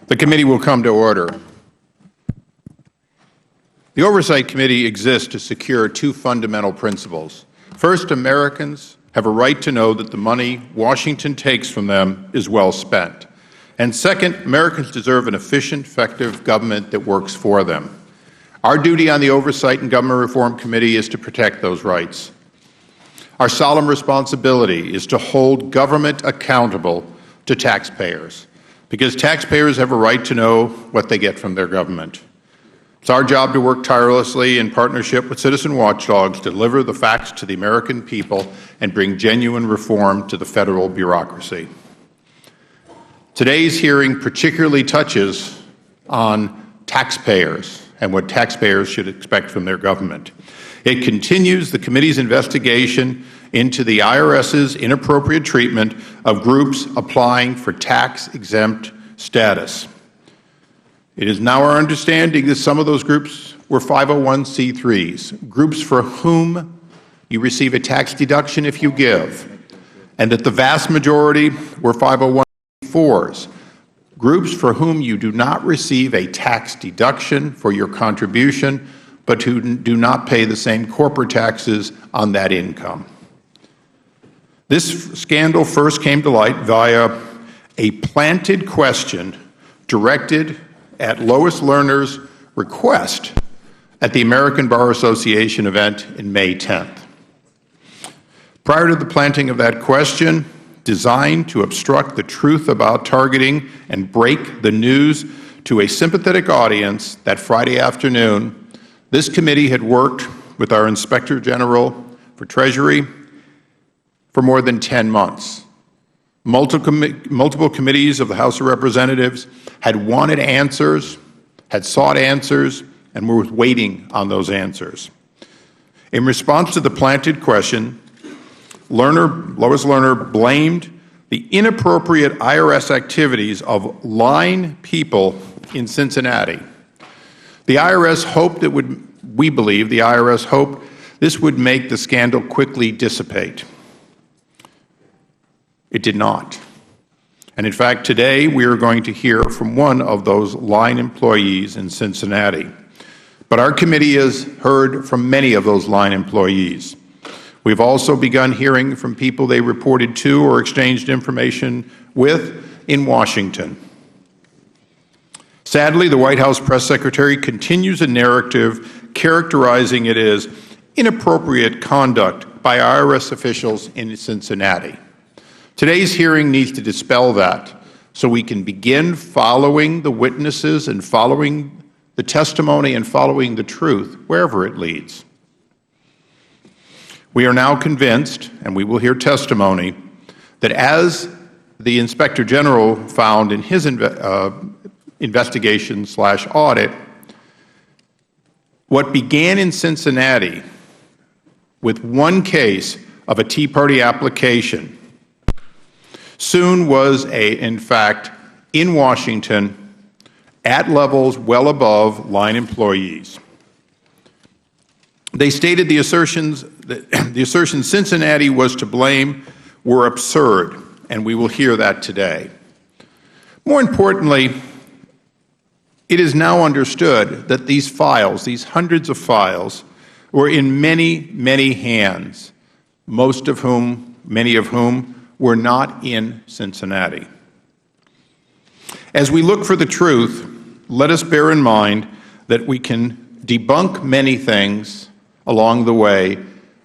The committee will come to order. The Oversight Committee exists to secure two fundamental principles. First, Americans have a right to know that the money Washington takes from them is well spent. And second, Americans deserve an efficient, effective government that works for them. Our duty on the Oversight and Government Reform Committee is to protect those rights. Our solemn responsibility is to hold government accountable to taxpayers, because taxpayers have a right to know what they get from their government. It's our job to work tirelessly in partnership with citizen watchdogs to deliver the facts to the American people and bring genuine reform to the federal bureaucracy. Today's hearing particularly touches on taxpayers and what taxpayers should expect from their government. It continues the committee's investigation into the IRS's inappropriate treatment of groups applying for tax-exempt status. It is now our understanding that some of those groups were 501c3s, groups for whom you receive a tax deduction if you give, and that the vast majority were 501c4s, groups for whom you do not receive a tax deduction for your contribution, but who do not pay the same corporate taxes on that income. This scandal first came to light via a planted question directed at Lois Lerner's request at the American Bar Association event in May 10th. Prior to the planting of that question, designed to obstruct the truth about targeting and break the news to a sympathetic audience that Friday afternoon, this committee had worked with our Inspector General for Treasury for more than 10 months. Multiple committees of the House of Representatives had wanted answers, had sought answers, and were waiting on those answers. In response to the planted question, Lois Lerner blamed the inappropriate IRS activities of line people in Cincinnati. The IRS hoped we believe the IRS hoped this would make the scandal quickly dissipate. It did not. And in fact, today we are going to hear from one of those line employees in Cincinnati. But our committee has heard from many of those line employees. We've also begun hearing from people they reported to or exchanged information with in Washington. Sadly, the White House press secretary continues a narrative characterizing it as inappropriate conduct by IRS officials in Cincinnati. Today's hearing needs to dispel that so we can begin following the witnesses and following the testimony and following the truth wherever it leads. We are now convinced, and we will hear testimony, that as the Inspector General found in his investigation/audit, what began in Cincinnati with one case of a Tea Party application soon was, in fact, in Washington at levels well above line employees. They stated the assertions Cincinnati was to blame were absurd, and we will hear that today. More importantly, it is now understood that these files, these hundreds of files, were in many, many hands, many of whom were not in Cincinnati. As we look for the truth, let us bear in mind that we can debunk many things along the way.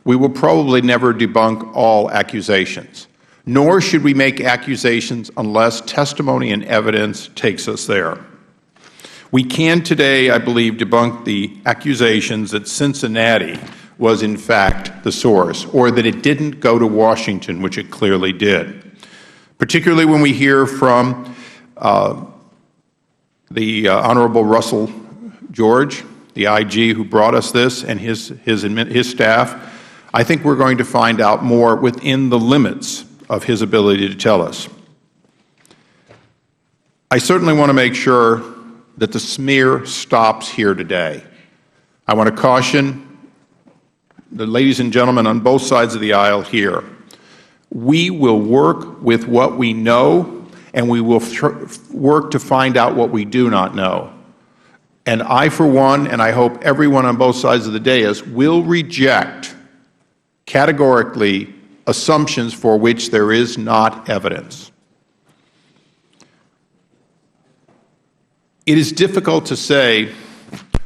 We will probably never debunk all accusations, nor should we make accusations unless testimony and evidence takes us there. We can today, I believe, debunk the accusations that Cincinnati was in fact the source, or that it didn't go to Washington, which it clearly did. Particularly when we hear from the Honorable Russell George, the IG who brought us this, and his staff, I think we're going to find out more within the limits of his ability to tell us. I certainly want to make sure that the smear stops here today. I want to caution the ladies and gentlemen on both sides of the aisle here. We will work with what we know and we will work to find out what we do not know. And I, for one, and I hope everyone on both sides of the dais, will reject categorically assumptions for which there is not evidence. It is difficult to say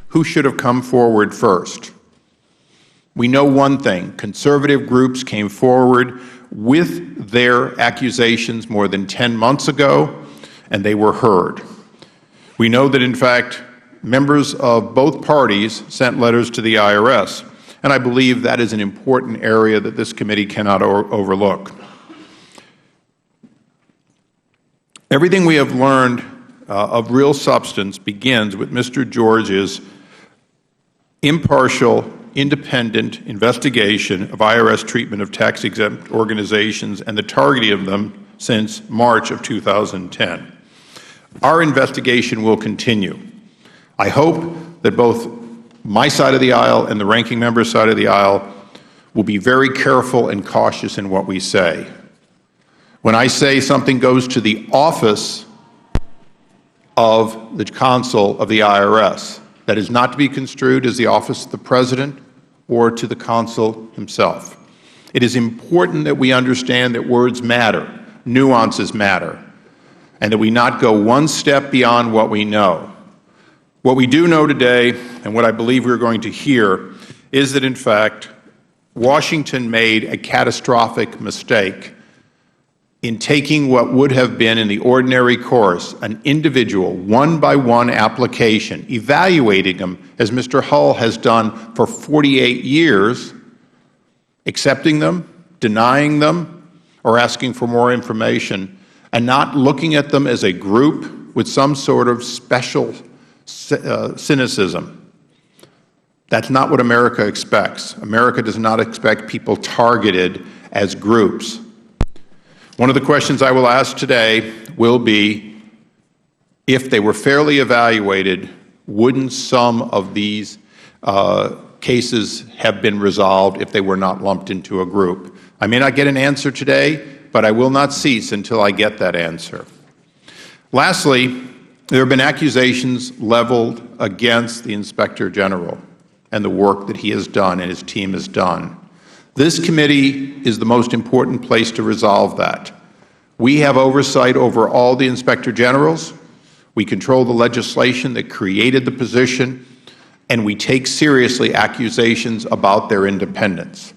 who should have come forward first. We know one thing: conservative groups came forward with their accusations more than 10 months ago, and they were heard. We know that, in fact, members of both parties sent letters to the IRS, and I believe that is an important area that this committee cannot overlook. Everything we have learned of real substance begins with Mr. George's impartial, independent investigation of IRS treatment of tax-exempt organizations and the targeting of them since March of 2010. Our investigation will continue. I hope that both my side of the aisle and the ranking member's side of the aisle will be very careful and cautious in what we say. When I say something goes to the office of the counsel of the IRS, that is not to be construed as the office of the President or to the counsel himself. It is important that we understand that words matter, nuances matter, and that we not go one step beyond what we know. What we do know today, and what I believe we're going to hear, is that, in fact, Washington made a catastrophic mistake in taking what would have been, in the ordinary course, an individual, one-by-one application, evaluating them, as Mr. Hull has done for 48 years, accepting them, denying them, or asking for more information, and not looking at them as a group with some sort of special cynicism. That's not what America expects. America does not expect people targeted as groups. One of the questions I will ask today will be, if they were fairly evaluated, wouldn't some of these cases have been resolved if they were not lumped into a group? I may not get an answer today, but I will not cease until I get that answer. Lastly, there have been accusations leveled against the Inspector General and the work that he has done and his team has done. This committee is the most important place to resolve that. We have oversight over all the Inspector Generals. We control the legislation that created the position, and we take seriously accusations about their independence.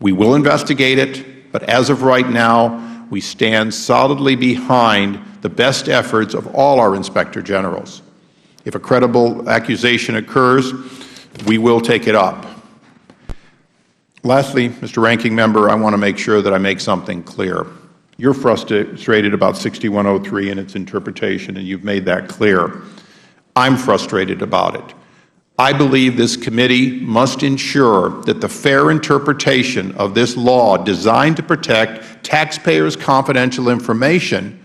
We will investigate it, but as of right now, we stand solidly behind the best efforts of all our Inspector Generals. If a credible accusation occurs, we will take it up. Lastly, Mr. Ranking Member, I want to make sure that I make something clear. You're frustrated about 6103 and its interpretation, and you've made that clear. I'm frustrated about it. I believe this committee must ensure that the fair interpretation of this law designed to protect taxpayers' confidential information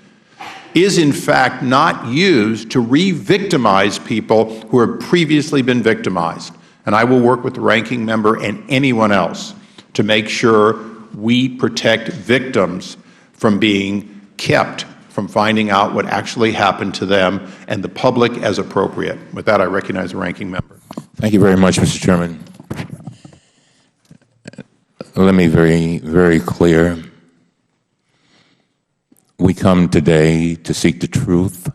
is in fact not used to re-victimize people who have previously been victimized. And I will work with the Ranking Member and anyone else to make sure we protect victims from being kept from finding out what actually happened to them, and the public as appropriate. With that, I recognize the Ranking Member. Thank you very much, Mr. Chairman. Let me be very clear. We come today to seek the truth,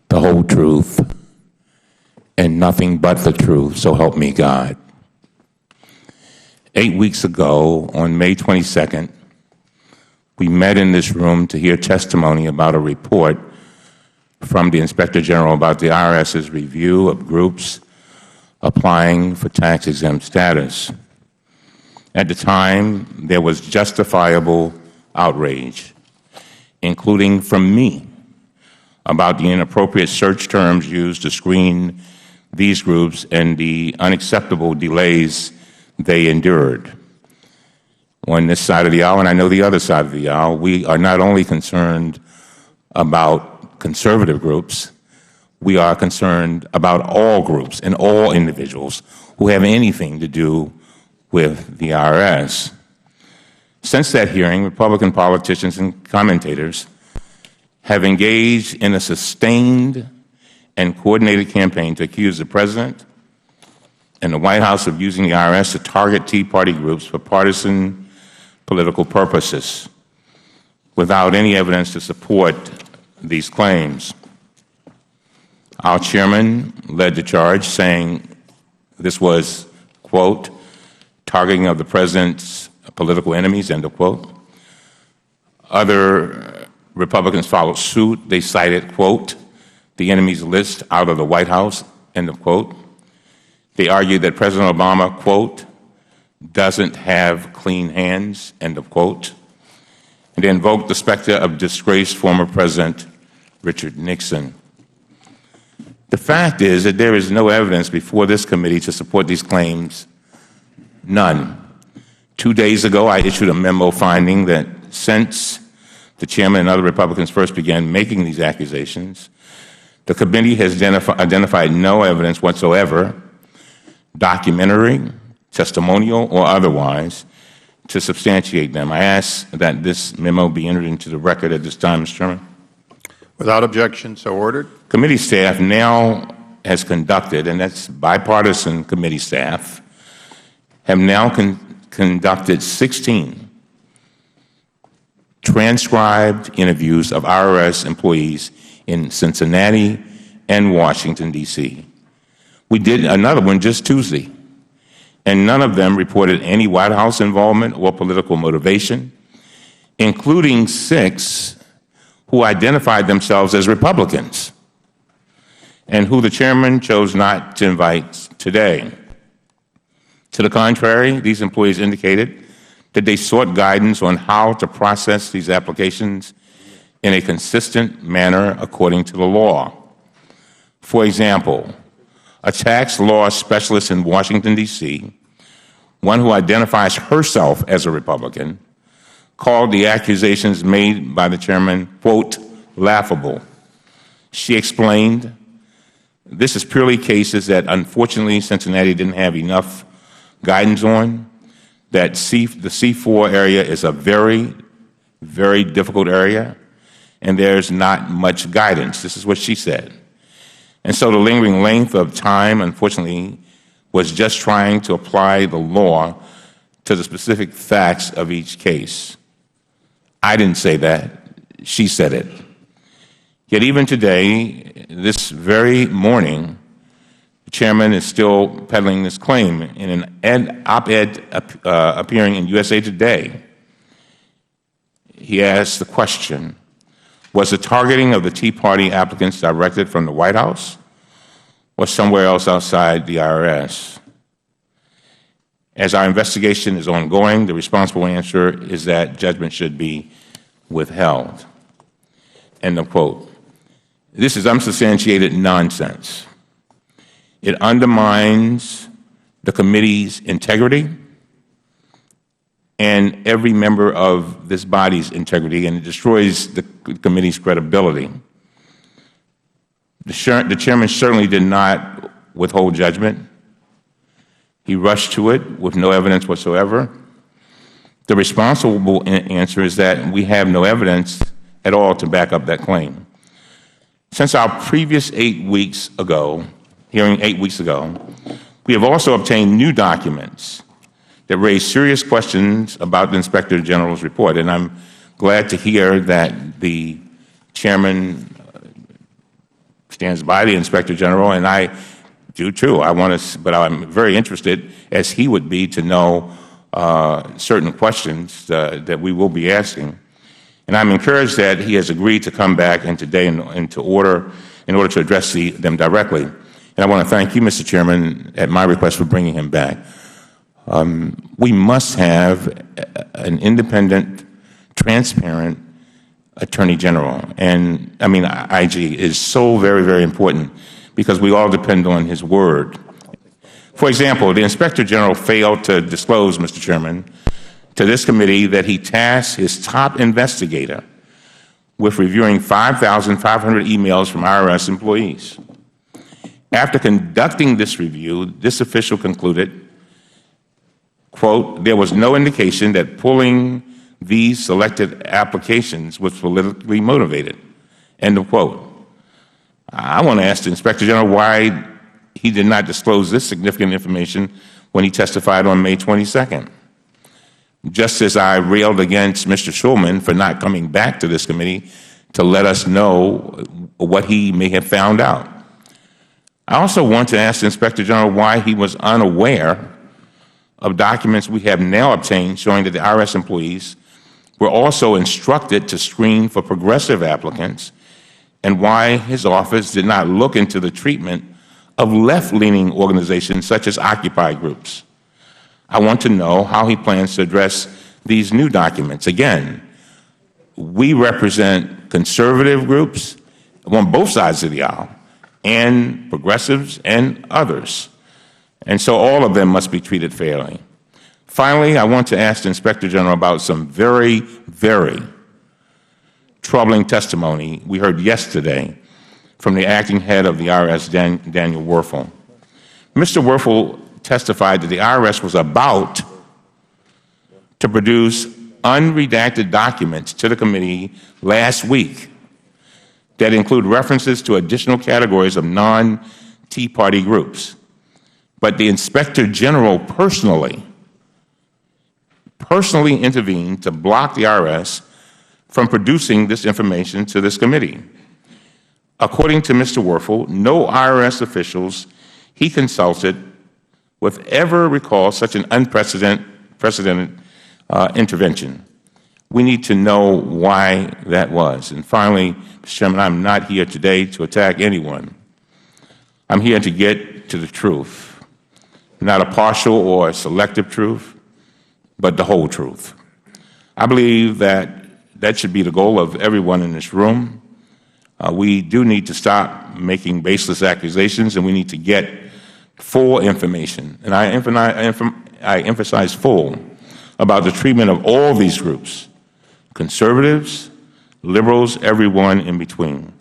the whole truth, and nothing but the truth, so help me God. 8 weeks ago, on May 22nd, we met in this room to hear testimony about a report from the Inspector General about the IRS's review of groups applying for tax-exempt status. At the time, there was justifiable outrage, including from me, about the inappropriate search terms used to screen these groups and the unacceptable delays they endured. On this side of the aisle, and I know the other side of the aisle, we are not only concerned about conservative groups, we are concerned about all groups and all individuals who have anything to do with the IRS. Since that hearing, Republican politicians and commentators have engaged in a sustained and coordinated campaign to accuse the President and the White House of using the IRS to target Tea Party groups for partisan political purposes without any evidence to support these claims. Our chairman led the charge, saying this was, quote, targeting of the President's political enemies, end of quote. Other Republicans followed suit. They cited, quote, the enemies list out of the White House, end of quote. They argued that President Obama, quote, doesn't have clean hands, end of quote. And they invoked the specter of disgraced former President Richard Nixon. The fact is that there is no evidence before this committee to support these claims, none. 2 days ago, I issued a memo finding that since the chairman and other Republicans first began making these accusations, the committee has identified no evidence whatsoever, documentary, testimonial, or otherwise, to substantiate them. I ask that this memo be entered into the record at this time, Mr. Chairman. Without objection, so ordered. Committee staff now has conducted, and that's bipartisan committee staff, have now conducted 16 transcribed interviews of IRS employees in Cincinnati and Washington, D.C. We did another one just Tuesday, and none of them reported any White House involvement or political motivation, including 6 who identified themselves as Republicans and who the chairman chose not to invite today. To the contrary, these employees indicated that they sought guidance on how to process these applications in a consistent manner according to the law. For example, a tax law specialist in Washington, D.C., one who identifies herself as a Republican, called the accusations made by the chairman, quote, laughable. She explained, this is purely cases that unfortunately Cincinnati didn't have enough guidance on, that the C4 area is a very, very difficult area, and there's not much guidance. This is what she said. And so the lingering length of time, unfortunately, was just trying to apply the law to the specific facts of each case. I didn't say that. She said it. Yet even today, this very morning, the chairman is still peddling this claim in an op-ed appearing in USA Today. He asked the question, was the targeting of the Tea Party applicants directed from the White House or somewhere else outside the IRS? As our investigation is ongoing, the responsible answer is that judgment should be withheld. End of quote. This is unsubstantiated nonsense. It undermines the committee's integrity and every member of this body's integrity, and it destroys the committee's credibility. The chairman certainly did not withhold judgment. He rushed to it with no evidence whatsoever. The responsible answer is that we have no evidence at all to back up that claim. Since our previous hearing 8 weeks ago, we have also obtained new documents that raise serious questions about the Inspector General's report, and I'm glad to hear that the chairman stands by the Inspector General, and I do too. But I'm very interested, as he would be, to know certain questions that we will be asking. And I'm encouraged that he has agreed to come back in today in order to address them directly. And I want to thank you, Mr. Chairman, at my request for bringing him back. We must have an independent, transparent Attorney General. And, IG is so very, very important because we all depend on his word. For example, the Inspector General failed to disclose, Mr. Chairman, to this committee that he tasked his top investigator with reviewing 5,500 emails from IRS employees. After conducting this review, this official concluded, quote, there was no indication that pulling these selected applications was politically motivated." End of quote. I want to ask the Inspector General why he did not disclose this significant information when he testified on May 22nd. Just as I railed against Mr. Schulman for not coming back to this committee to let us know what he may have found out. I also want to ask the Inspector General why he was unaware of documents we have now obtained showing that the IRS employees were also instructed to screen for progressive applicants, and why his office did not look into the treatment of left-leaning organizations such as Occupy groups. I want to know how he plans to address these new documents. Again, we represent conservative groups on both sides of the aisle, and progressives and others. And so all of them must be treated fairly. Finally, I want to ask the Inspector General about some very, very troubling testimony we heard yesterday from the acting head of the IRS, Daniel Werfel. Mr. Werfel testified that the IRS was about to produce unredacted documents to the committee last week that include references to additional categories of non-Tea Party groups. But the Inspector General personally intervened to block the IRS from producing this information to this committee. According to Mr. Werfel, no IRS officials he consulted would ever recall such an unprecedented intervention. We need to know why that was. And finally, Mr. Chairman, I'm not here today to attack anyone. I'm here to get to the truth, not a partial or a selective truth, but the whole truth. I believe that should be the goal of everyone in this room. We do need to stop making baseless accusations, and we need to get full information. And I emphasize full about the treatment of all these groups, conservatives, liberals, everyone in between.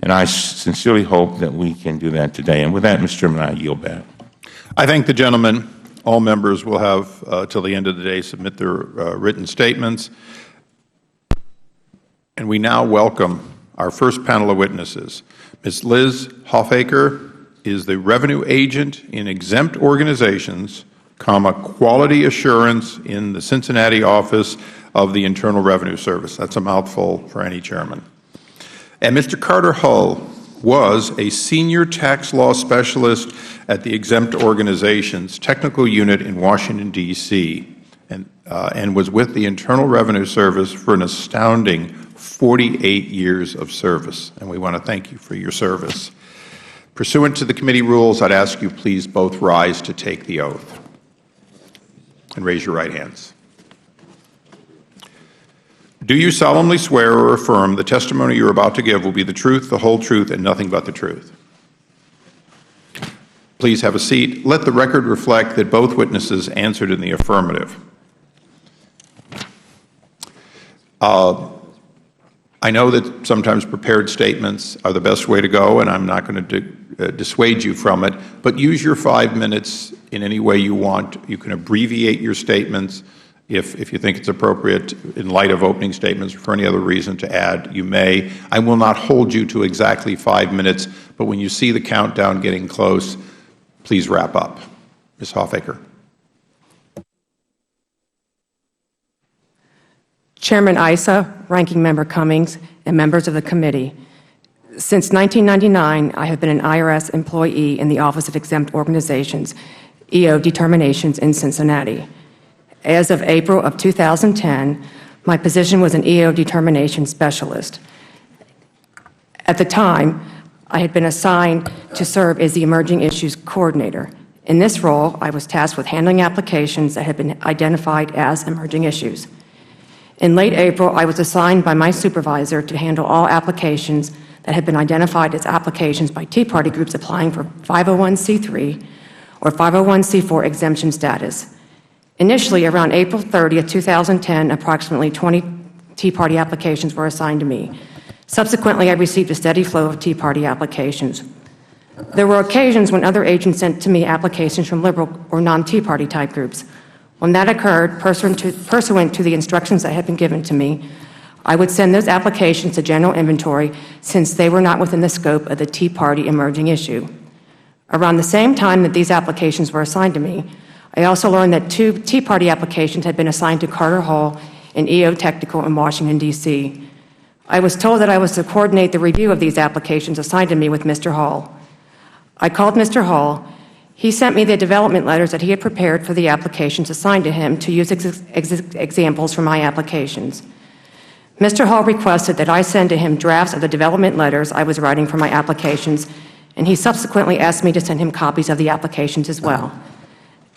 And I sincerely hope that we can do that today. And with that, Mr. Chairman, I yield back. I thank the gentleman. All members will have till the end of the day submit their written statements. And we now welcome our first panel of witnesses. Ms. Liz Hoffaker is the Revenue Agent in Exempt Organizations, Quality Assurance in the Cincinnati office of the Internal Revenue Service. That's a mouthful for any chairman. And Mr. Carter Hull was a Senior Tax Law Specialist at the Exempt Organizations Technical Unit in Washington, D.C., and was with the Internal Revenue Service for an astounding 48 years of service. And we want to thank you for your service. Pursuant to the committee rules, I'd ask you please both rise to take the oath and raise your right hands. Do you solemnly swear or affirm the testimony you are about to give will be the truth, the whole truth, and nothing but the truth? Please have a seat. Let the record reflect that both witnesses answered in the affirmative. I know that sometimes prepared statements are the best way to go, and I'm not going to dissuade you from it, but use your 5 minutes in any way you want. You can abbreviate your statements if you think it's appropriate in light of opening statements or for any other reason to add, you may. I will not hold you to exactly 5 minutes, but when you see the countdown getting close, please wrap up. Ms. Hoffaker. Chairman Issa, Ranking Member Cummings, and members of the committee, since 1999, I have been an IRS employee in the Office of Exempt Organizations, EO Determinations in Cincinnati. As of April of 2010, my position was an EO Determination Specialist. At the time, I had been assigned to serve as the Emerging Issues Coordinator. In this role, I was tasked with handling applications that had been identified as emerging issues. In late April, I was assigned by my supervisor to handle all applications that had been identified as applications by Tea Party groups applying for 501c3 or 501c4 exemption status. Initially, around April 30, 2010, approximately 20 Tea Party applications were assigned to me. Subsequently, I received a steady flow of Tea Party applications. There were occasions when other agents sent to me applications from liberal or non-Tea Party type groups. When that occurred, pursuant to the instructions that had been given to me, I would send those applications to general inventory since they were not within the scope of the Tea Party emerging issue. Around the same time that these applications were assigned to me, I also learned that 2 Tea Party applications had been assigned to Carter Hall and EO Technical in Washington, D.C. I was told that I was to coordinate the review of these applications assigned to me with Mr. Hall. I called Mr. Hall. He sent me the development letters that he had prepared for the applications assigned to him to use examples for my applications. Mr. Hall requested that I send to him drafts of the development letters I was writing for my applications, and he subsequently asked me to send him copies of the applications as well.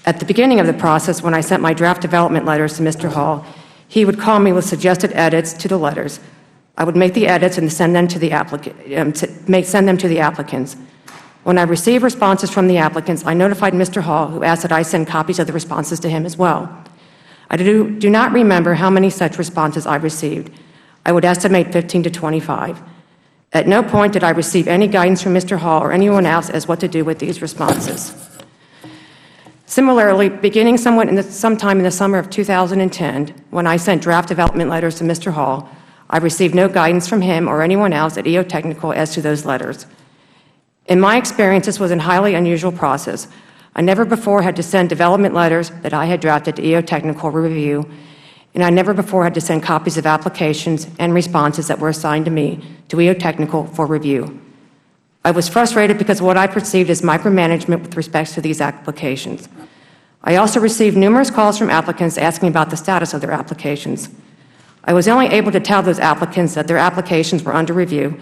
At the beginning of the process, when I sent my draft development letters to Mr. Hall, he would call me with suggested edits to the letters. I would make the edits and send them to the applicants. When I received responses from the applicants, I notified Mr. Hall, who asked that I send copies of the responses to him as well. I do not remember how many such responses I received. I would estimate 15 to 25. At no point did I receive any guidance from Mr. Hall or anyone else as what to do with these responses. Similarly, beginning sometime in the summer of 2010, when I sent draft development letters to Mr. Hall, I received no guidance from him or anyone else at EO Technical as to those letters. In my experience, this was a highly unusual process. I never before had to send development letters that I had drafted to EO Technical review, and I never before had to send copies of applications and responses that were assigned to me to EO Technical for review. I was frustrated because of what I perceived as micromanagement with respect to these applications. I also received numerous calls from applicants asking about the status of their applications. I was only able to tell those applicants that their applications were under review.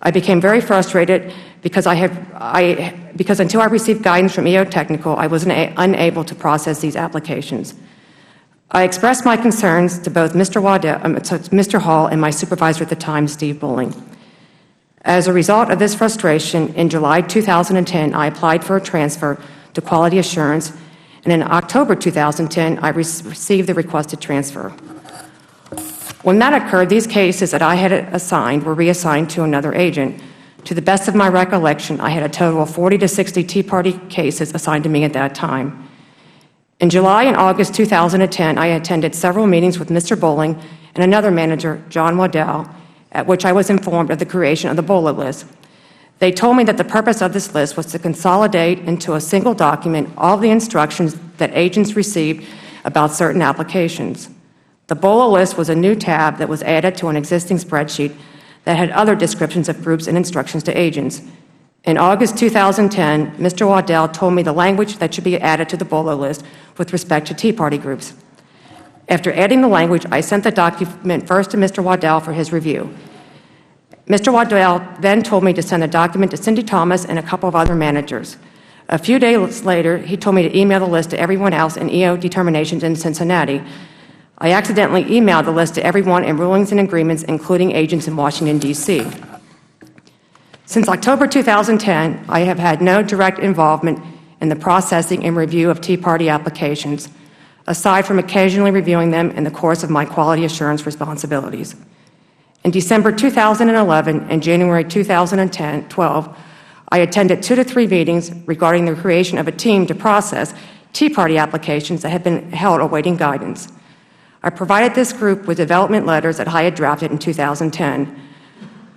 I became very frustrated because until I received guidance from EO Technical, I was unable to process these applications. I expressed my concerns to both Mr. Hall and my supervisor at the time, Steve Bowling. As a result of this frustration, in July 2010, I applied for a transfer to Quality Assurance, and in October 2010, I received the requested transfer. When that occurred, these cases that I had assigned were reassigned to another agent. To the best of my recollection, I had a total of 40 to 60 Tea Party cases assigned to me at that time. In July and August 2010, I attended several meetings with Mr. Bowling and another manager, John Waddell, at which I was informed of the creation of the BOLA list. They told me that the purpose of this list was to consolidate into a single document all the instructions that agents received about certain applications. The BOLA list was a new tab that was added to an existing spreadsheet that had other descriptions of groups and instructions to agents. In August 2010, Mr. Waddell told me the language that should be added to the BOLA list with respect to Tea Party groups. After adding the language, I sent the document first to Mr. Waddell for his review. Mr. Waddell then told me to send the document to Cindy Thomas and a couple of other managers. A few days later, he told me to email the list to everyone else in EO determinations in Cincinnati. I accidentally emailed the list to everyone in rulings and agreements, including agents in Washington, D.C. Since October 2010, I have had no direct involvement in the processing and review of Tea Party applications, aside from occasionally reviewing them in the course of my quality assurance responsibilities. In December 2011 and January 2012, I attended 2 to 3 meetings regarding the creation of a team to process Tea Party applications that had been held awaiting guidance. I provided this group with development letters that I had drafted in 2010.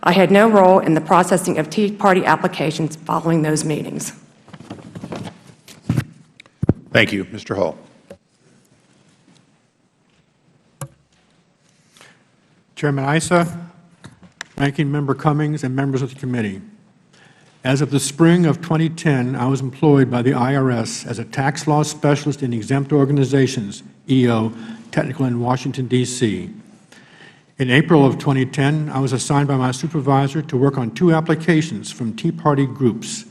I had no role in the processing of Tea Party applications following those meetings. Thank you. Mr. Hall. Chairman Issa, Ranking Member Cummings, and members of the committee. As of the spring of 2010, I was employed by the IRS as a tax law specialist in exempt organizations, EO, Technical in Washington, D.C. In April of 2010, I was assigned by my supervisor to work on 2 applications from Tea Party groups.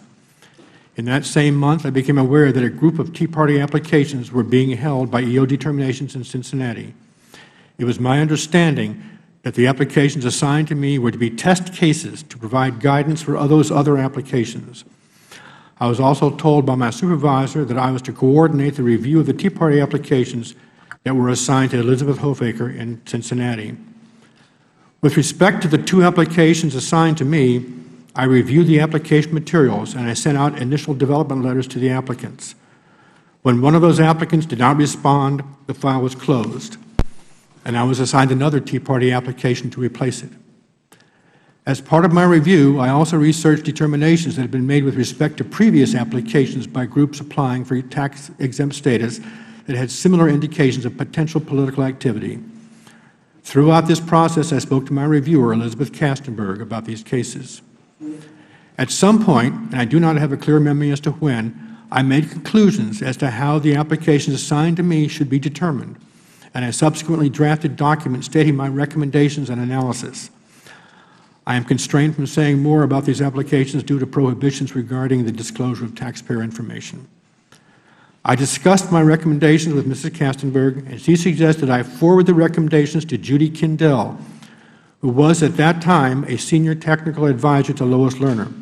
In that same month, I became aware that a group of Tea Party applications were being held by EO determinations in Cincinnati. It was my understanding that the applications assigned to me were to be test cases to provide guidance for those other applications. I was also told by my supervisor that I was to coordinate the review of the Tea Party applications that were assigned to Elizabeth Hofacre in Cincinnati. With respect to the 2 applications assigned to me, I reviewed the application materials and I sent out initial development letters to the applicants. When one of those applicants did not respond, the file was closed, and I was assigned another Tea Party application to replace it. As part of my review, I also researched determinations that had been made with respect to previous applications by groups applying for tax-exempt status that had similar indications of potential political activity. Throughout this process, I spoke to my reviewer, Elizabeth Kastenberg, about these cases. At some point, and I do not have a clear memory as to when, I made conclusions as to how the applications assigned to me should be determined, and I subsequently drafted documents stating my recommendations and analysis. I am constrained from saying more about these applications due to prohibitions regarding the disclosure of taxpayer information. I discussed my recommendations with Mrs. Kastenberg, and she suggested I forward the recommendations to Judy Kindell, who was at that time a senior technical advisor to Lois Lerner.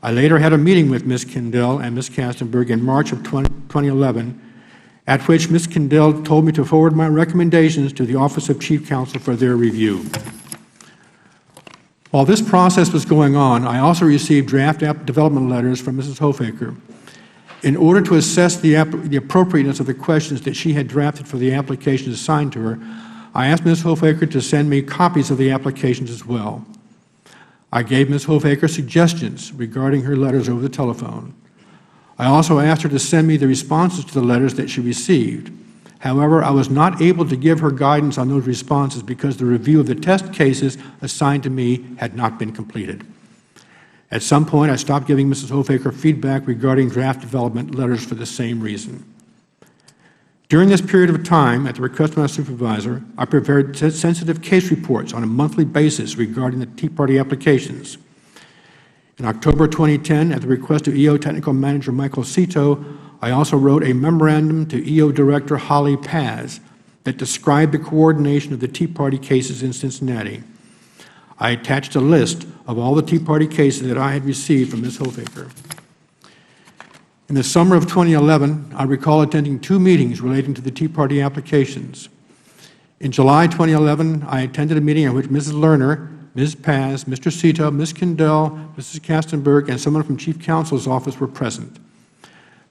I later had a meeting with Ms. Kindell and Ms. Kastenberg in March of 2011, at which Ms. Kindell told me to forward my recommendations to the Office of Chief Counsel for their review. While this process was going on, I also received draft development letters from Mrs. Hoffaker. In order to assess the appropriateness of the questions that she had drafted for the applications assigned to her, I asked Ms. Hoffaker to send me copies of the applications as well. I gave Ms. Hoffaker suggestions regarding her letters over the telephone. I also asked her to send me the responses to the letters that she received. However, I was not able to give her guidance on those responses because the review of the test cases assigned to me had not been completed. At some point, I stopped giving Mrs. Hoffaker feedback regarding draft development letters for the same reason. During this period of time, at the request of my supervisor, I prepared sensitive case reports on a monthly basis regarding the Tea Party applications. In October 2010, at the request of EO Technical Manager Michael Cito, I also wrote a memorandum to EO Director Holly Paz that described the coordination of the Tea Party cases in Cincinnati. I attached a list of all the Tea Party cases that I had received from Ms. Hoffaker. In the summer of 2011, I recall attending 2 meetings relating to the Tea Party applications. In July 2011, I attended a meeting at which Mrs. Lerner, Ms. Paz, Mr. Cito, Ms. Kindell, Mrs. Kastenberg, and someone from Chief Counsel's office were present.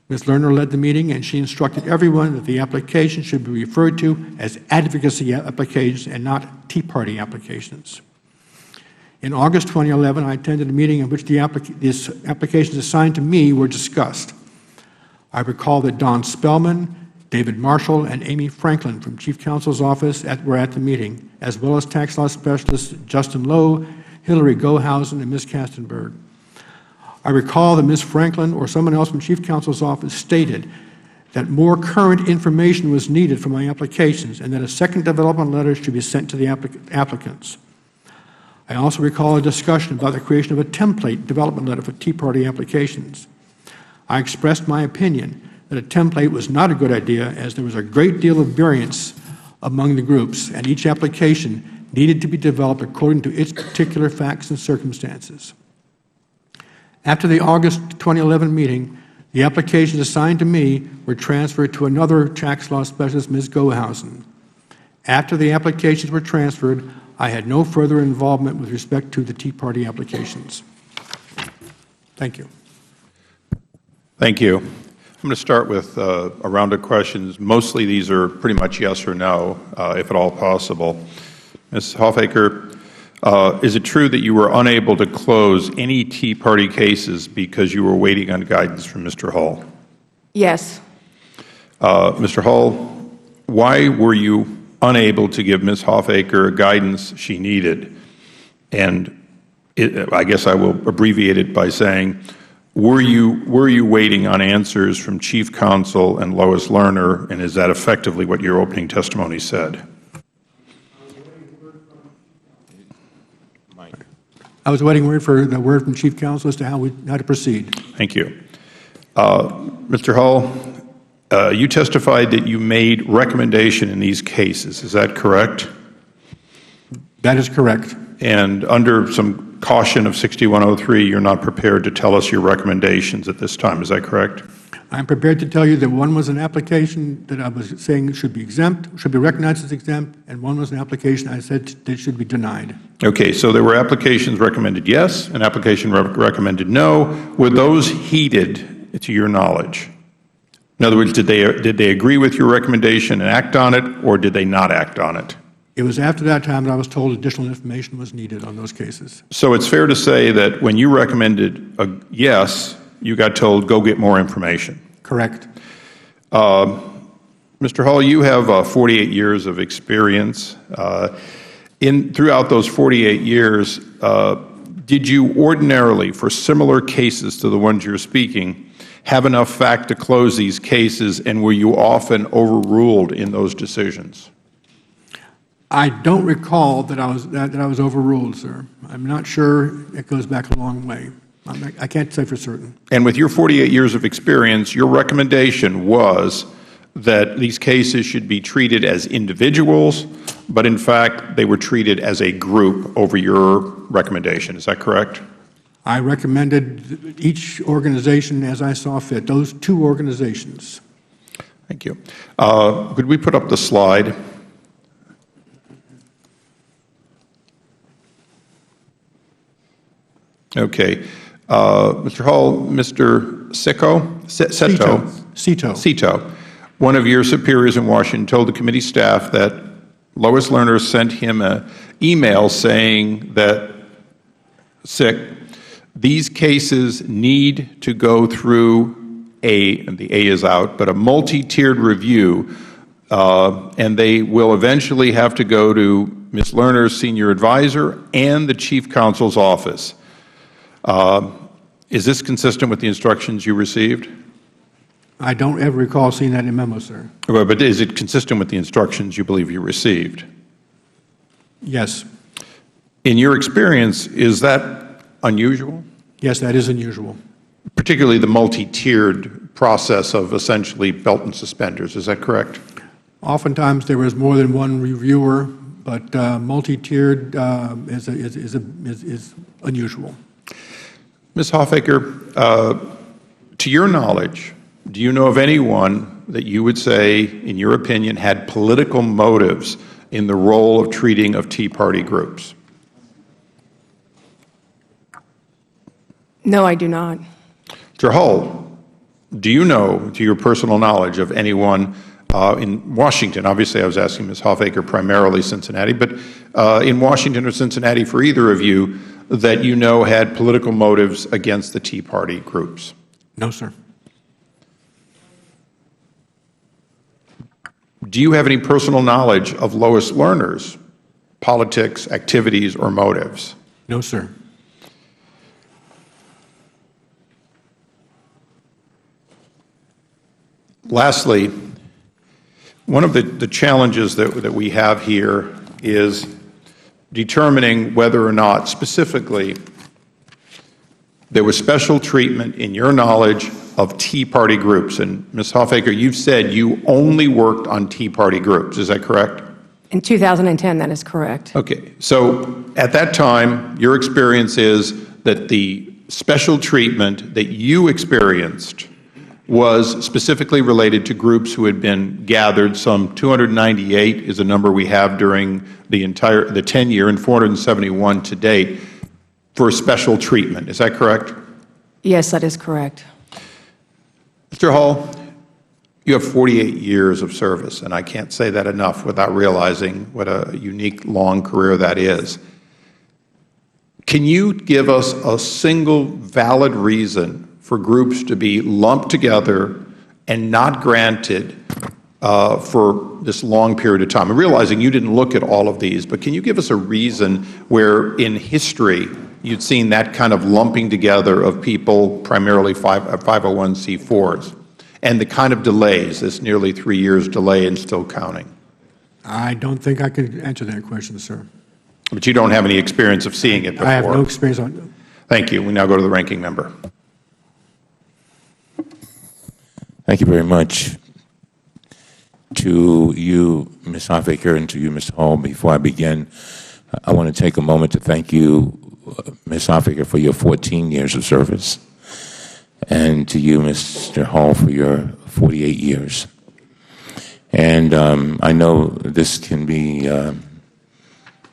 Ms. Lerner led the meeting, and she instructed everyone that the application should be referred to as advocacy applications and not Tea Party applications. In August 2011, I attended a meeting in which the applications assigned to me were discussed. I recall that Don Spellman, David Marshall, and Amy Franklin from Chief Counsel's office were at the meeting, as well as tax law specialists Justin Lowe, Hillary Gohausen, and Ms. Kastenberg. I recall that Ms. Franklin or someone else from Chief Counsel's office stated that more current information was needed for my applications and that a second development letter should be sent to the applicants. I also recall a discussion about the creation of a template development letter for Tea Party applications. I expressed my opinion that a template was not a good idea as there was a great deal of variance among the groups, and each application needed to be developed according to its particular facts and circumstances. After the August 2011 meeting, the applications assigned to me were transferred to another tax law specialist, Ms. Gohausen. After the applications were transferred, I had no further involvement with respect to the Tea Party applications. Thank you. Thank you. I'm going to start with a round of questions. Mostly these are pretty much yes or no, if at all possible. Ms. Hoffaker, is it true that you were unable to close any Tea Party cases because you were waiting on guidance from Mr. Hull? Yes. Mr. Hull, why were you unable to give Ms. Hoffaker guidance she needed? And I guess I will abbreviate it by saying, were you waiting on answers from Chief Counsel and Lois Lerner, and is that effectively what your opening testimony said? I was waiting for the word from Chief Counsel as to how to proceed. Thank you. Mr. Hull, you testified that you made recommendation in these cases. Is that correct? That is correct. And under some caution of 6103, you're not prepared to tell us your recommendations at this time. Is that correct? I'm prepared to tell you that one was an application that I was saying should be exempt, should be recognized as exempt, and one was an application I said that should be denied. Okay, so there were applications recommended yes, an application recommended no. Were those heeded to your knowledge? In other words, did they agree with your recommendation and act on it, or did they not act on it? It was after that time that I was told additional information was needed on those cases. So it's fair to say that when you recommended a yes, you got told, go get more information. Correct. Mr. Hall, you have 48 years of experience. Throughout those 48 years, did you ordinarily, for similar cases to the ones you're speaking, have enough fact to close these cases, and were you often overruled in those decisions? I don't recall that I was overruled, sir. I'm not sure. It goes back a long way. I can't say for certain. And with your 48 years of experience, your recommendation was that these cases should be treated as individuals, but in fact they were treated as a group over your recommendation. Is that correct? I recommended each organization as I saw fit, those two organizations. Thank you. Could we put up the slide? Okay. Mr. Hall, Mr. Cito, one of your superiors in Washington, told the committee staff that Lois Lerner sent him an email saying that, these cases need to go through and the A is out, but a multi-tiered review, and they will eventually have to go to Ms. Lerner's senior advisor and the chief counsel's office. Is this consistent with the instructions you received? I don't ever recall seeing that in a memo, sir. But is it consistent with the instructions you believe you received? Yes. In your experience, is that unusual? Yes, that is unusual. Particularly the multi-tiered process of essentially belt and suspenders, is that correct? Oftentimes there was more than one reviewer, but multi-tiered is unusual. Ms. Hoffaker, to your knowledge, do you know of anyone that you would say, in your opinion, had political motives in the role of treating of Tea Party groups? No, I do not. Mr. Hull, do you know, to your personal knowledge, of anyone in Washington? Obviously, I was asking Ms. Hoffaker primarily Cincinnati, but in Washington or Cincinnati, for either of you, that you know had political motives against the Tea Party groups? No, sir. Do you have any personal knowledge of Lois Lerner's politics, activities, or motives? No, sir. Lastly, one of the challenges that we have here is determining whether or not specifically there was special treatment in your knowledge of Tea Party groups. And Ms. Hoffaker, you've said you only worked on Tea Party groups. Is that correct? In 2010, that is correct. Okay. So at that time, your experience is that the special treatment that you experienced was specifically related to groups who had been gathered. Some 298 is a number we have during the 10-year, and 471 to date for special treatment. Is that correct? Yes, that is correct. Mr. Hall, you have 48 years of service, and I can't say that enough without realizing what a unique, long career that is. Can you give us a single valid reason for groups to be lumped together and not granted for this long period of time? I'm realizing you didn't look at all of these, but can you give us a reason where in history you'd seen that kind of lumping together of people, primarily 501c4s, and the kind of delays, this nearly 3 years delay and still counting? I don't think I could answer that question, sir. But you don't have any experience of seeing it before? I have no experience on it. Thank you. We now go to the ranking member. Thank you very much. To you, Ms. Hoffaker, and to you, Mr. Hall, before I begin, I want to take a moment to thank you, Ms. Hoffaker, for your 14 years of service, and to you, Mr. Hall, for your 48 years. And I know this can be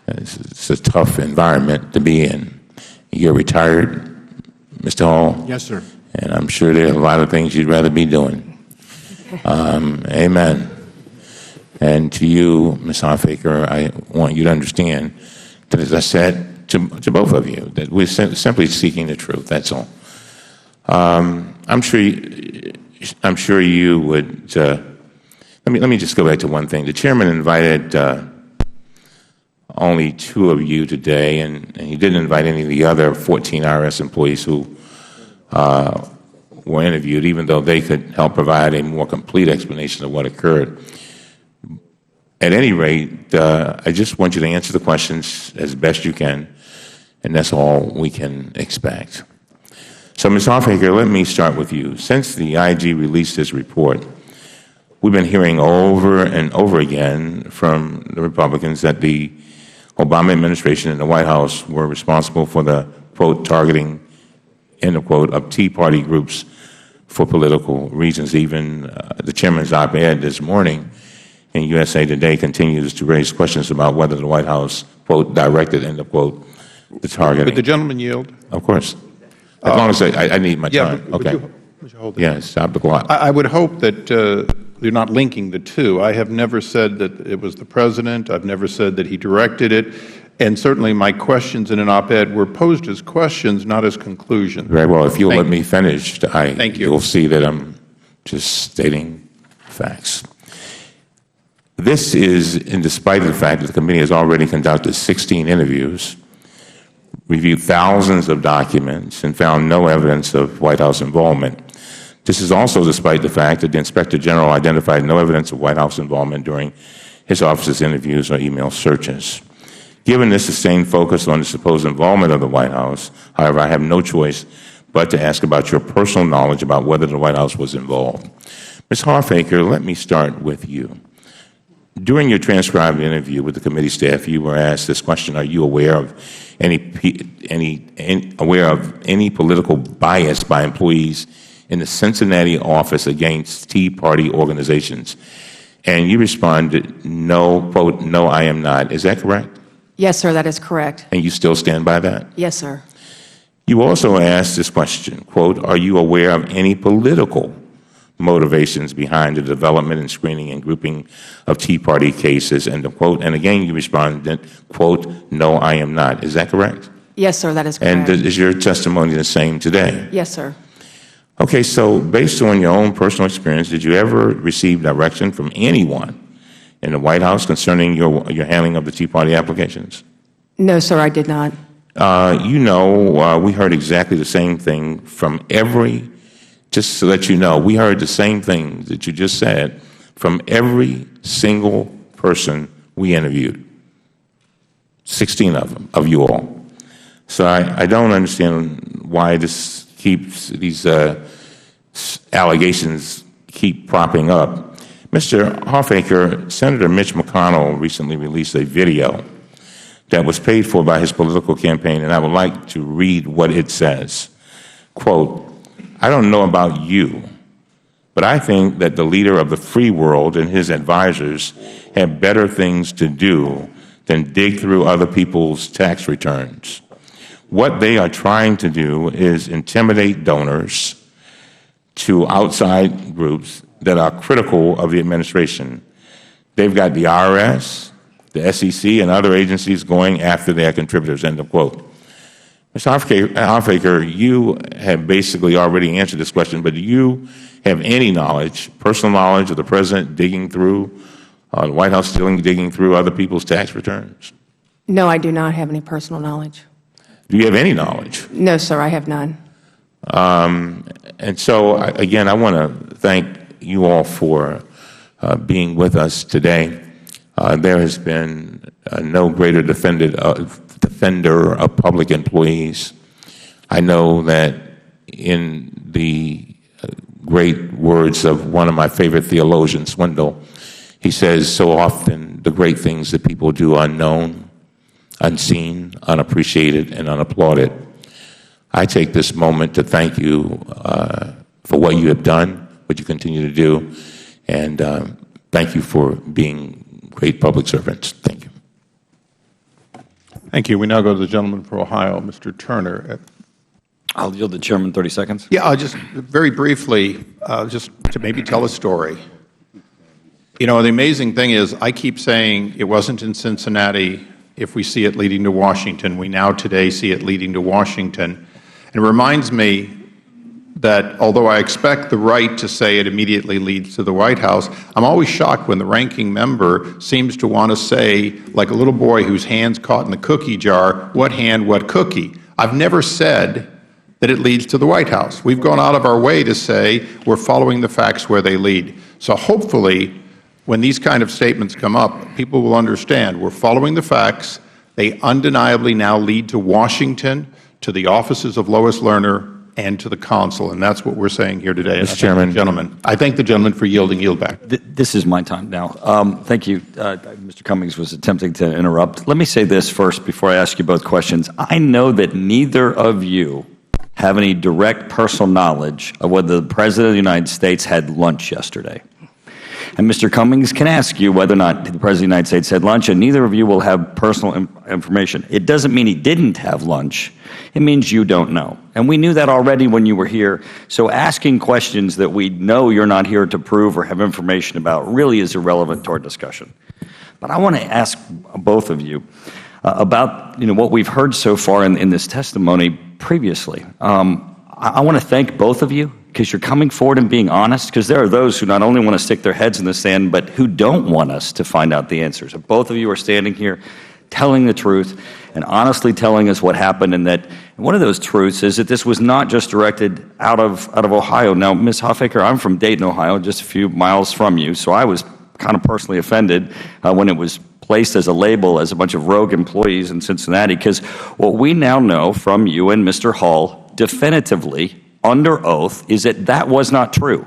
it's a tough environment to be in. You're retired, Mr. Hall? Yes, sir. And I'm sure there are a lot of things you'd rather be doing. Amen. And to you, Ms. Hoffaker, I want you to understand that, as I said to both of you, that we're simply seeking the truth. That's all. I'm sure you would. Let me just go back to one thing. The chairman invited only 2 of you today, and he didn't invite any of the other 14 IRS employees who were interviewed, even though they could help provide a more complete explanation of what occurred. At any rate, I just want you to answer the questions as best you can, and that's all we can expect. So, Ms. Hoffaker, let me start with you. Since the IG released this report, we've been hearing over and over again from the Republicans that the Obama administration and the White House were responsible for the, quote, targeting, end of quote, of Tea Party groups for political reasons. Even the chairman's op-ed this morning in USA Today continues to raise questions about whether the White House, quote, directed, end of quote, the targeting. Would the gentleman yield? Of course. As long as I need my time. Okay. Would you hold it? Yes, stop the clock. I would hope that you're not linking the two. I have never said that it was the President. I've never said that he directed it. And certainly my questions in an op-ed were posed as questions, not as conclusions. Very well. If you'll let me finish, Thank you. You'll see that I'm just stating facts. This is in despite of the fact that the committee has already conducted 16 interviews, reviewed thousands of documents, and found no evidence of White House involvement. This is also despite the fact that the Inspector General identified no evidence of White House involvement during his office's interviews or email searches. Given this sustained focus on the supposed involvement of the White House, however, I have no choice but to ask about your personal knowledge about whether the White House was involved. Ms. Hoffaker, let me start with you. During your transcribed interview with the committee staff, you were asked this question: are you aware of any political bias by employees in the Cincinnati office against Tea Party organizations? And you responded, no, quote, no, I am not. Is that correct? Yes, sir, that is correct. And you still stand by that? Yes, sir. You also asked this question, quote, are you aware of any political motivations behind the development and screening and grouping of Tea Party cases, end of quote. And again, you responded, quote, no, I am not. Is that correct? Yes, sir, that is correct. And is your testimony the same today? Yes, sir. Okay, so based on your own personal experience, did you ever receive direction from anyone in the White House concerning your handling of the Tea Party applications? No, sir, I did not. We heard exactly the same thing from just to let you know, we heard the same thing that you just said from every single person we interviewed, 16 of them, of you all. So I don't understand why these allegations keep propping up. Mr. Hoffaker, Senator Mitch McConnell recently released a video that was paid for by his political campaign, and I would like to read what it says. Quote, I don't know about you, but I think that the leader of the free world and his advisors have better things to do than dig through other people's tax returns. What they are trying to do is intimidate donors to outside groups that are critical of the administration. They've got the IRS, the SEC, and other agencies going after their contributors, end of quote. Mr. Hoffaker, you have basically already answered this question, but do you have any knowledge, personal knowledge of the President digging through, the White House digging through other people's tax returns? No, I do not have any personal knowledge. Do you have any knowledge? No, sir, I have none. And so, again, I want to thank you all for being with us today. There has been no greater defender of public employees. I know that in the great words of one of my favorite theologians, Swindle, he says, so often the great things that people do are unknown, unseen, unappreciated, and unapplauded. I take this moment to thank you for what you have done, what you continue to do, and thank you for being great public servants. Thank you. Thank you. We now go to the gentleman from Ohio, Mr. Turner. I'll yield the chairman 30 seconds. Yeah, I'll just very briefly, just to maybe tell a story. You know, the amazing thing is I keep saying it wasn't in Cincinnati. If we see it leading to Washington, we now today see it leading to Washington. And it reminds me that although I expect the right to say it immediately leads to the White House, I'm always shocked when the ranking member seems to want to say, like a little boy whose hand's caught in the cookie jar, what hand, what cookie. I've never said that it leads to the White House. We've gone out of our way to say we're following the facts where they lead. So hopefully, when these kind of statements come up, people will understand we're following the facts. They undeniably now lead to Washington, to the offices of Lois Lerner, and to the consul, and that's what we're saying here today. Mr. Chairman. Gentlemen, I thank the gentleman for yield back. This is my time now. Thank you. Mr. Cummings was attempting to interrupt. Let me say this first before I ask you both questions. I know that neither of you have any direct personal knowledge of whether the President of the United States had lunch yesterday. And Mr. Cummings can ask you whether or not the President of the United States had lunch, and neither of you will have personal information. It doesn't mean he didn't have lunch. It means you don't know. And we knew that already when you were here. So asking questions that we know you're not here to prove or have information about really is irrelevant to our discussion. But I want to ask both of you about what we've heard so far in this testimony previously. I want to thank both of you, because you're coming forward and being honest, because there are those who not only want to stick their heads in the sand, but who don't want us to find out the answers. And both of you are standing here telling the truth and honestly telling us what happened, and that one of those truths is that this was not just directed out of Ohio. Now, Ms. Hoffaker, I'm from Dayton, Ohio, just a few miles from you, so I was kind of personally offended when it was placed as a label as a bunch of rogue employees in Cincinnati, because what we now know from you and Mr. Hall definitively under oath is that that was not true.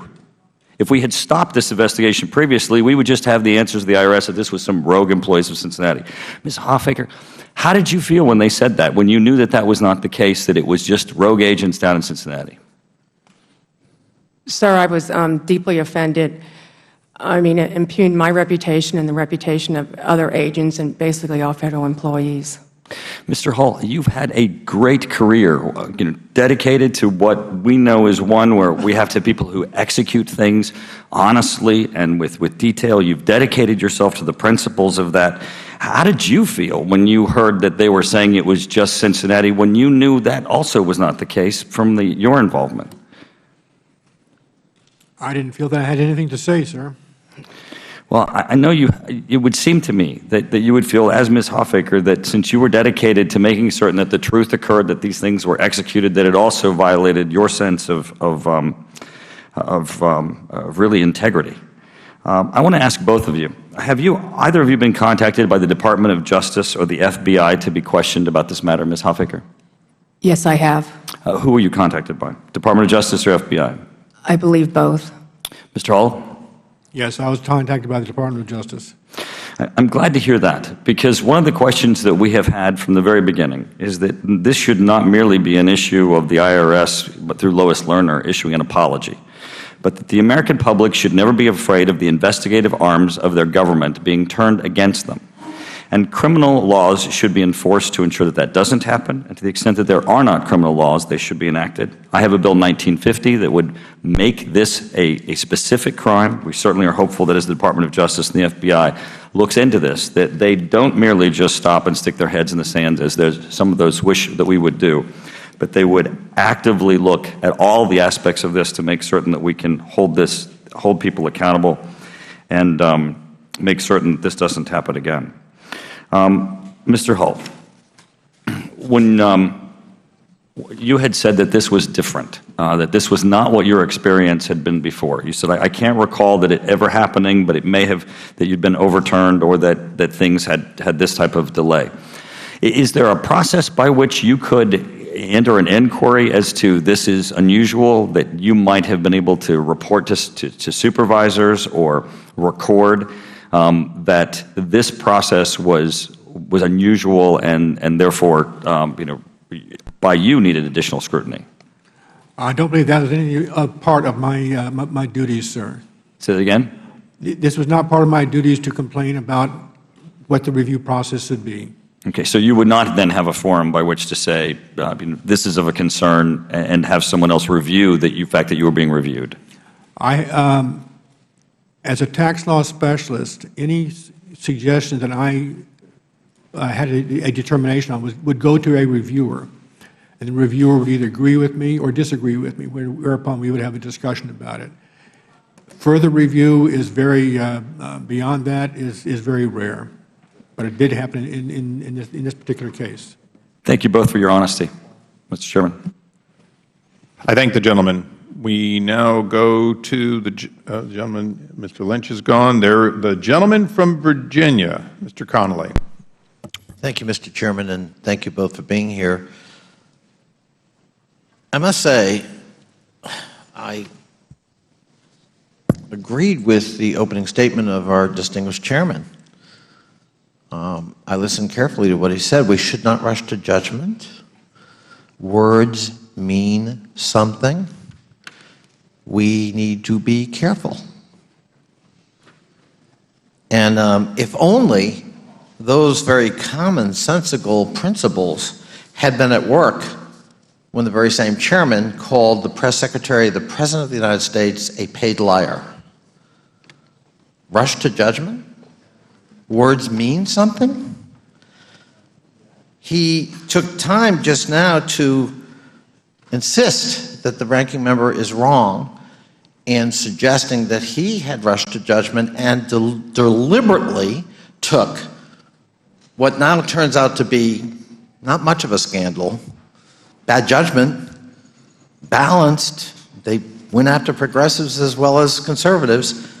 If we had stopped this investigation previously, we would just have the answers of the IRS that this was some rogue employees of Cincinnati. Ms. Hoffaker, how did you feel when they said that, when you knew that that was not the case, that it was just rogue agents down in Cincinnati? Sir, I was deeply offended. I mean, it impugned my reputation and the reputation of other agents and basically all federal employees. Mr. Hall, you've had a great career, dedicated to what we know is one where we have to have people who execute things honestly and with detail. You've dedicated yourself to the principles of that. How did you feel when you heard that they were saying it was just Cincinnati, when you knew that also was not the case from your involvement? I didn't feel that I had anything to say, sir. Well, I know it would seem to me that you would feel, as Ms. Hoffaker, that since you were dedicated to making certain that the truth occurred, that these things were executed, that it also violated your sense of really integrity. I want to ask both of you, have either of you been contacted by the Department of Justice or the FBI to be questioned about this matter, Ms. Hoffaker? Yes, I have. Who were you contacted by, Department of Justice or FBI? I believe both. Mr. Hall? Yes, I was contacted by the Department of Justice. I'm glad to hear that, because one of the questions that we have had from the very beginning is that this should not merely be an issue of the IRS, but through Lois Lerner issuing an apology, but that the American public should never be afraid of the investigative arms of their government being turned against them. And criminal laws should be enforced to ensure that that doesn't happen, and to the extent that there are not criminal laws, they should be enacted. I have a bill 1950 that would make this a specific crime. We certainly are hopeful that as the Department of Justice and the FBI looks into this, that they don't merely just stop and stick their heads in the sand, as some of those wish that we would do, but they would actively look at all the aspects of this to make certain that we can hold people accountable and make certain that this doesn't happen again. Mr. Hull, when you had said that this was different, that this was not what your experience had been before. You said, I can't recall that it ever happening, but it may have, that you'd been overturned or that things had this type of delay. Is there a process by which you could enter an inquiry as to this is unusual, that you might have been able to report to supervisors or record that this process was unusual and therefore, by you needed additional scrutiny? I don't believe that was any part of my duties, sir. Say that again? This was not part of my duties to complain about what the review process should be. Okay, so you would not then have a forum by which to say this is of a concern and have someone else review the fact that you were being reviewed? As a tax law specialist, any suggestion that I had a determination on would go to a reviewer, and the reviewer would either agree with me or disagree with me, whereupon we would have a discussion about it. Further review is very, beyond that, is very rare. But it did happen in this particular case. Thank you both for your honesty. Mr. Chairman. I thank the gentleman. We now go to the gentleman, Mr. Lynch is gone. The gentleman from Virginia, Mr. Connolly. Thank you, Mr. Chairman, and thank you both for being here. I must say, I agreed with the opening statement of our distinguished chairman. I listened carefully to what he said. We should not rush to judgment. Words mean something. We need to be careful. And if only those very commonsensical principles had been at work when the very same chairman called the press secretary of the President of the United States a paid liar. Rush to judgment? Words mean something? He took time just now to insist that the ranking member is wrong in suggesting that he had rushed to judgment and deliberately took what now turns out to be not much of a scandal, bad judgment, balanced. They went after progressives as well as conservatives.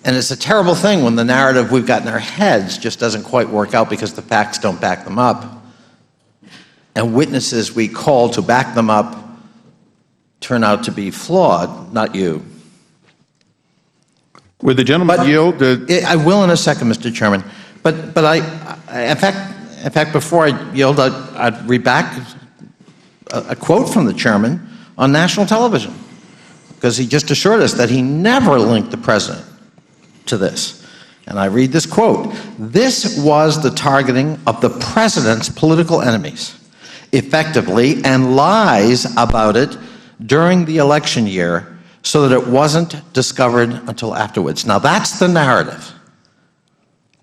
And it's a terrible thing when the narrative we've got in our heads just doesn't quite work out because the facts don't back them up. And witnesses we call to back them up turn out to be flawed, not you. Would the gentleman yield? I will in a second, Mr. Chairman. But in fact, before I yield, I'd read back a quote from the chairman on national television, because he just assured us that he never linked the president to this. And I read this quote: "This was the targeting of the president's political enemies, effectively, and lies about it during the election year so that it wasn't discovered until afterwards." Now that's the narrative.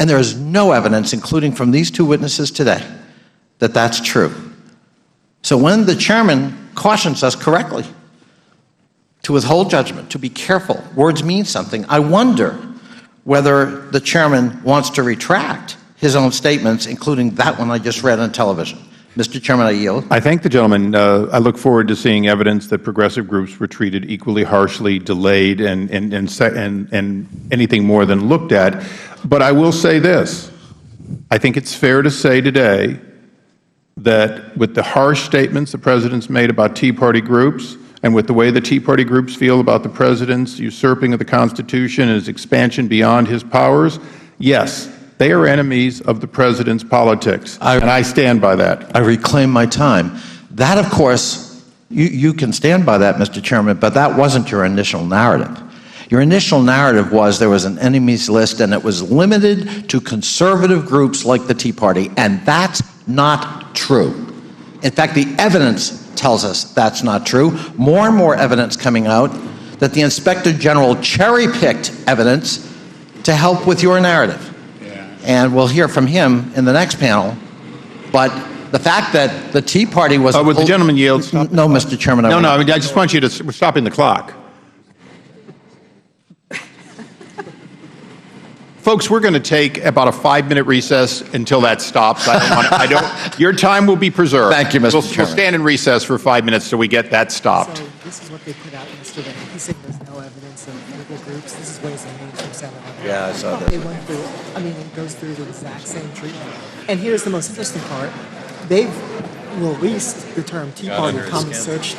And there is no evidence, including from these two witnesses today, that that's true. So when the chairman cautions us correctly to withhold judgment, to be careful, words mean something, I wonder whether the chairman wants to retract his own statements, including that one I just read on television. Mr. Chairman, I yield. I thank the gentleman. I look forward to seeing evidence that progressive groups were treated equally harshly, delayed, and anything more than looked at. But I will say this. I think it's fair to say today that with the harsh statements the President's made about Tea Party groups, and with the way the Tea Party groups feel about the President's usurping of the Constitution and his expansion beyond his powers, yes, they are enemies of the President's politics, and I stand by that. I reclaim my time. That, of course, you can stand by that, Mr. Chairman, but that wasn't your initial narrative. Your initial narrative was there was an enemies list and it was limited to conservative groups like the Tea Party, and that's not true. In fact, the evidence tells us that's not true. More and more evidence coming out that the Inspector General cherry-picked evidence to help with your narrative. And we'll hear from him in the next panel. But the fact that the Tea Party was... Would the gentleman yield? No, Mr. Chairman. No, I mean, I just want you to... We're stopping the clock. Folks, we're going to take about a 5-minute recess until that stops. Your time will be preserved. Thank you, Mr. Chairman. We'll stand in recess for 5 minutes till we get that stopped. So this is what they put out yesterday. He said there's no evidence of political groups. This is Ways and Means from 700. Yeah, I saw that. They went through, it goes through the exact same treatment. And here's the most interesting part. They've released the term Tea Party Common Search